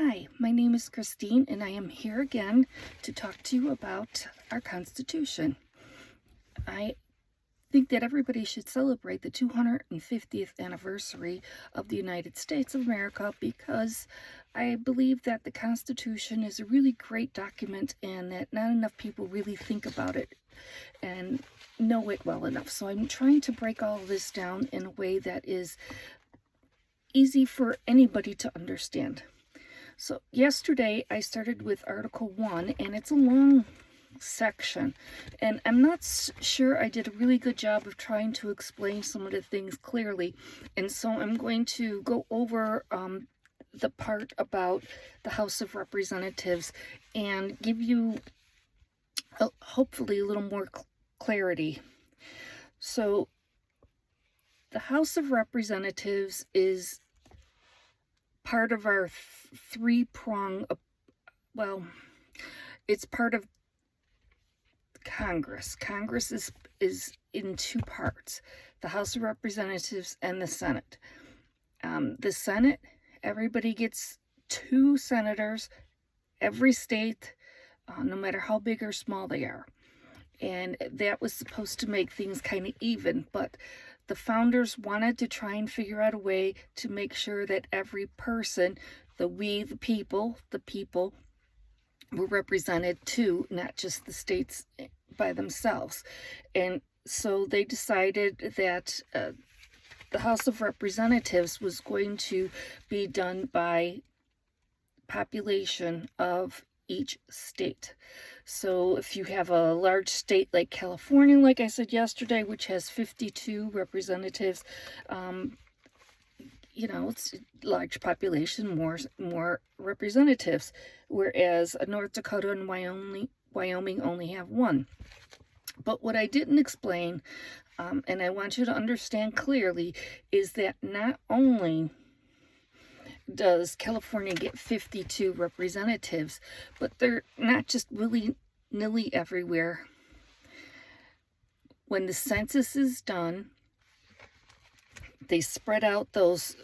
Hi, my name is Christine, and I am here again to talk to you about our Constitution. I think that everybody should celebrate the 250th anniversary of the United States of America because I believe that the Constitution is a really great document and that not enough people really think about it and know it well enough. So I'm trying to break all of this down in a way that is easy for anybody to understand. So yesterday I started with Article 1, and it's a long section, and I'm not sure I did a really good job of trying to explain some of the things clearly, and so I'm going to go over the part about the House of Representatives and give you hopefully a little more clarity. So the House of Representatives is part of our three-prong, it's part of Congress. Congress is in two parts, the House of Representatives and the Senate. The Senate, everybody gets 2 senators, every state, no matter how big or small they are. And that was supposed to make things kind of even, but the founders wanted to try and figure out a way to make sure that every person, the people were represented too, not just the states by themselves. And so they decided that the House of Representatives was going to be done by population of each state. So if you have a large state like California, like I said yesterday, which has 52 representatives, it's a large population, more representatives, whereas North Dakota and Wyoming only have 1. But what I didn't explain, and I want you to understand clearly, is that not only does California get 52 representatives, but they're not just willy-nilly everywhere. When the census is done, they spread out those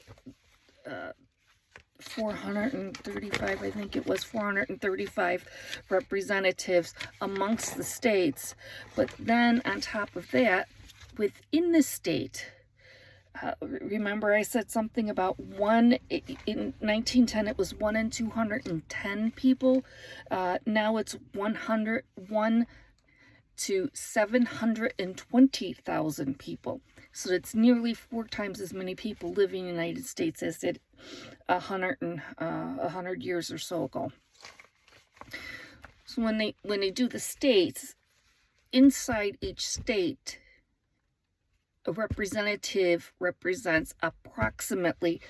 435, I think it was 435 representatives amongst the states. But then on top of that, within the state, remember I said something about in 1910 it was 1 in 210 people. Now it's 1 to 720,000 people. So it's nearly 4 times as many people living in the United States as did 100 years or so ago. So when they do the states, inside each state, a representative represents approximately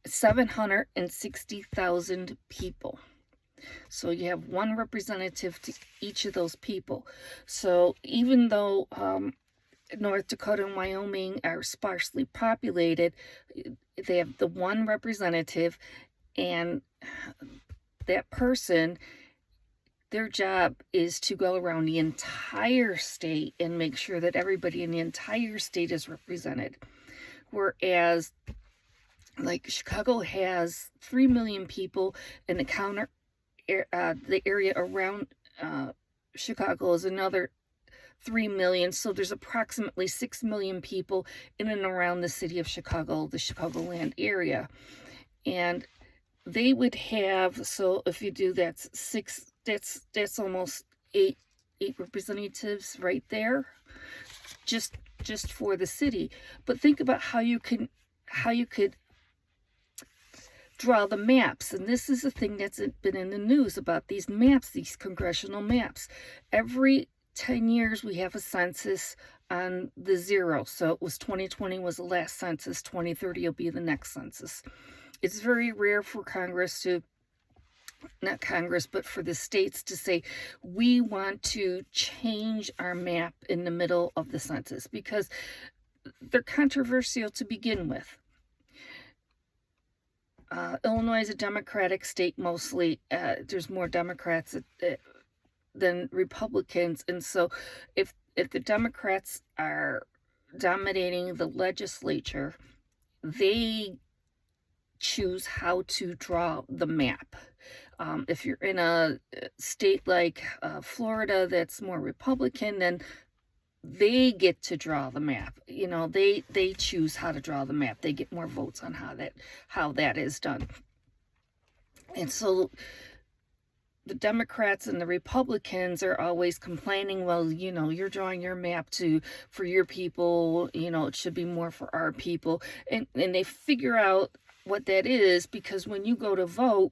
760,000 people. So you have 1 representative to each of those people. So even though North Dakota and Wyoming are sparsely populated, they have the 1 representative, and that person, their job is to go around the entire state and make sure that everybody in the entire state is represented. Whereas, like, Chicago has 3 million people, and the area around Chicago is another 3 million. So there's approximately 6 million people in and around the city of Chicago, the Chicagoland area. And they would have, so if you do that's almost eight representatives right there, just for the city. But think about how you could draw the maps. And this is a thing that's been in the news about these maps, these congressional maps. Every 10 years we have a census on the 0. So it was 2020 was the last census, 2030 will be the next census. It's very rare for but for the states to say, we want to change our map in the middle of the census, because they're controversial to begin with. Illinois is a Democratic state mostly. There's more Democrats than Republicans, and so if the Democrats are dominating the legislature, they choose how to draw the map. If you're in a state like Florida that's more Republican, then they get to draw the map. You know, they choose how to draw the map. They get more votes on how that is done. And so the Democrats and the Republicans are always complaining, well, you know, you're drawing your map for your people, you know, it should be more for our people. And they figure out what that is because when you go to vote,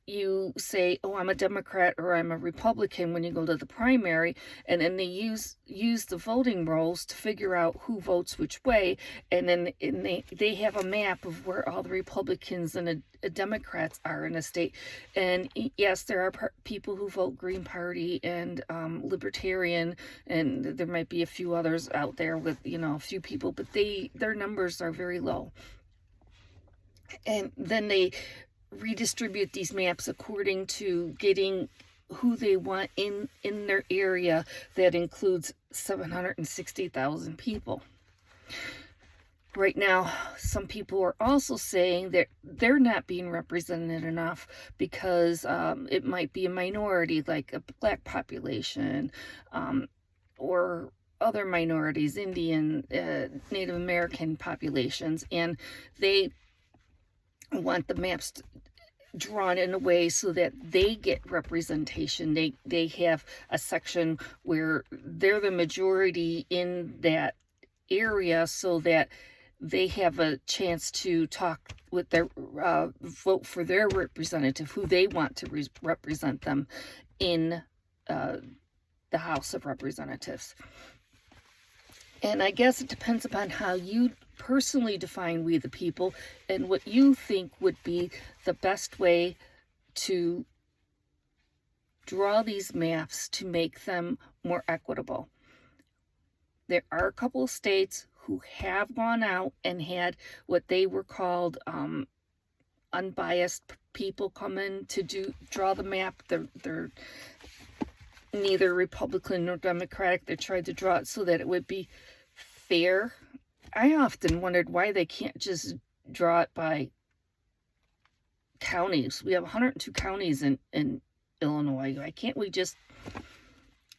you say, oh, I'm a Democrat or I'm a Republican when you go to the primary, and then they use the voting rolls to figure out who votes which way, and then they have a map of where all the Republicans and the Democrats are in a state. And yes, there are people who vote Green Party and Libertarian, and there might be a few others out there with, you know, a few people, but their numbers are very low. And then they redistribute these maps according to getting who they want in their area that includes 760,000 people. Right now, some people are also saying that they're not being represented enough because it might be a minority, like a black population, or other minorities, Indian, Native American populations, and they want the maps drawn in a way so that they get representation. They have a section where they're the majority in that area so that they have a chance to talk with their vote for their representative, who they want to represent them in the House of Representatives. And I guess it depends upon how you personally define we the people and what you think would be the best way to draw these maps to make them more equitable. There are a couple of states who have gone out and had what they were called unbiased people come in to draw the map. They're neither Republican nor Democratic. They tried to draw it so that it would be fair. I often wondered why they can't just draw it by counties. We have 102 counties in Illinois. Why can't we just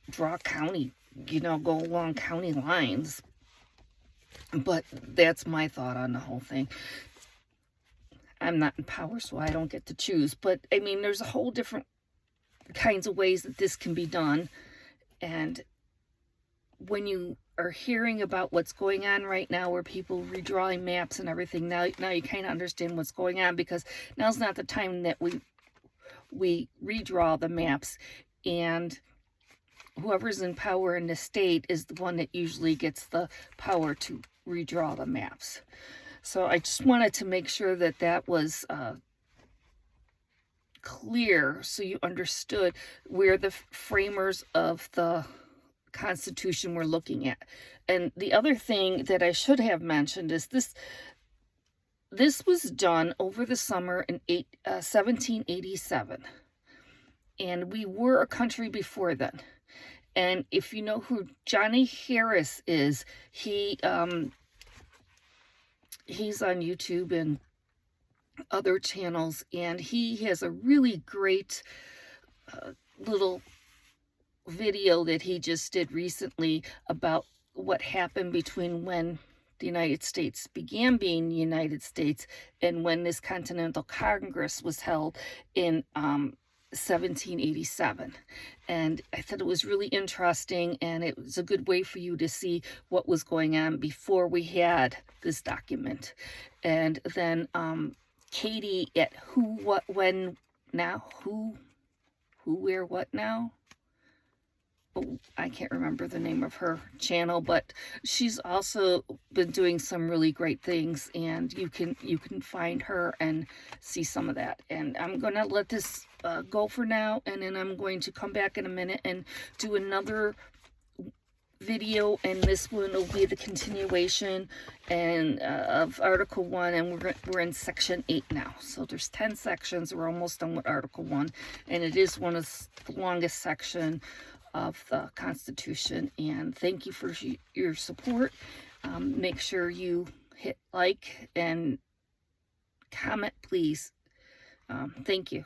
draw county, you know, go along county lines? But that's my thought on the whole thing. I'm not in power, so I don't get to choose. But, I mean, there's a whole different kinds of ways that this can be done. And when you are hearing about what's going on right now, where people redrawing maps and everything, now you kind of understand what's going on, because now's not the time that we redraw the maps, and whoever's in power in the state is the one that usually gets the power to redraw the maps. So I just wanted to make sure that that was clear, so you understood where the framers of the Constitution we're looking at. And the other thing that I should have mentioned is this was done over the summer in 1787, and we were a country before then. And if you know who Johnny Harris is, he's on YouTube and other channels, and he has a really great little video that he just did recently about what happened between when the United States began being the United States and when this Continental Congress was held in 1787. And I thought it was really interesting, and it was a good way for you to see what was going on before we had this document. And then Katie at Who, What, When, Now, Who, Where, What Now? Oh, I can't remember the name of her channel, but she's also been doing some really great things, and you can find her and see some of that. And I'm going to let this go for now, and then I'm going to come back in a minute and do another video, and this one will be the continuation of Article 1, and we're in Section 8 now. So there's 10 sections. We're almost done with Article 1, and it is one of the longest section of the Constitution. And thank you for your support. Make sure you hit like and comment, please. Thank you.